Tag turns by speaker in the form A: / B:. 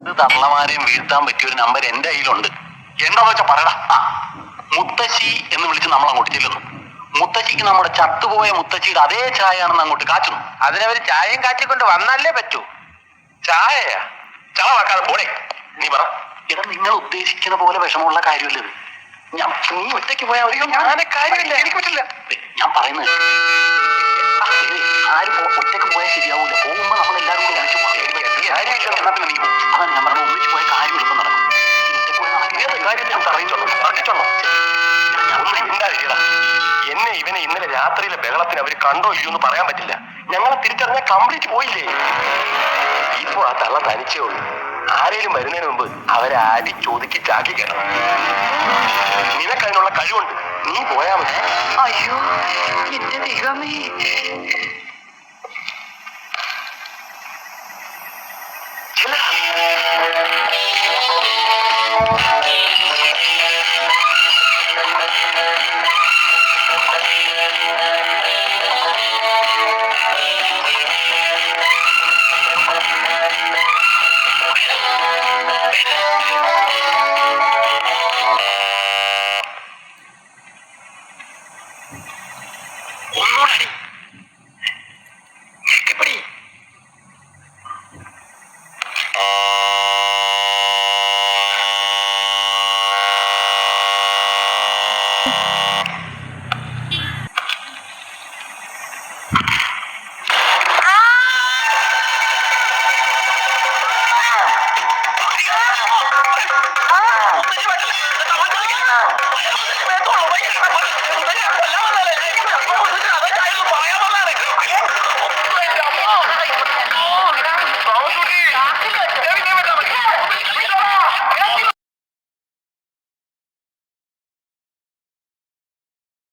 A: തള്ളമാരെയും വീഴ്ത്താൻ പറ്റിയ ഒരു നമ്പർ എന്റെ കയ്യിലുണ്ട്. എന്താന്ന് വെച്ചാ പറയടാ. മുത്തശ്ശി എന്ന് വിളിച്ച് നമ്മൾ അങ്ങോട്ട് ചെല്ലുന്നു. മുത്തശ്ശിക്ക് നമ്മുടെ ചത്തുപോയ മുത്തശ്ശിയുടെ അതേ ചായയാണെന്ന് അങ്ങോട്ട് കാച്ചുന്നു.
B: അതിനവര് ചായയും കാച്ചിക്കൊണ്ട് വന്നല്ലേ പറ്റൂ.
A: ചായയാ? ചളവാക്കാതെ പോണേ. നീ പറ. എടാ, നിങ്ങൾ ഉദ്ദേശിക്കുന്ന പോലെ വിഷമമുള്ള കാര്യമല്ല ഇത്. നീ ഒറ്റയ്ക്ക് പോയാൽ കാര്യമില്ല, എനിക്ക് പറ്റില്ല. ഞാൻ പറയുന്നത് ആരും ഒറ്റയ്ക്ക് പോയാൽ ശരിയാവൂല. പോകുമ്പോ നമ്മൾ എല്ലാവരും കൂടെ ഒന്നിച്ചു പോകാം. നീ പോകും. അതാണ് ഞാൻ പറഞ്ഞത്. ഒന്നിച്ചു പോയ കാര്യം എളുപ്പം നടക്കും.
B: എന്നെ ഇവനെ ഇന്നലെ രാത്രിയിലെ ബഹളത്തിന് അവര് കണ്ടോ ഇല്ലയോ എന്ന് പറയാൻ പറ്റില്ല. ഞങ്ങളെ തിരിച്ചറിഞ്ഞാൽ കംപ്ലീറ്റ് പോയില്ലേ. ഇപ്പൊ ആ തള്ള തനിച്ചേ ഉള്ളൂ. ആരേലും വരുന്നതിന് മുമ്പ് അവരെ ആടി ചോദിക്ക് ചാക്കി കയറണം. നിനക്കതിനുള്ള കഴിവുണ്ട്, നീ പോയാ മതി.
C: അയ്യോ എന്റെ ദൈവമേ.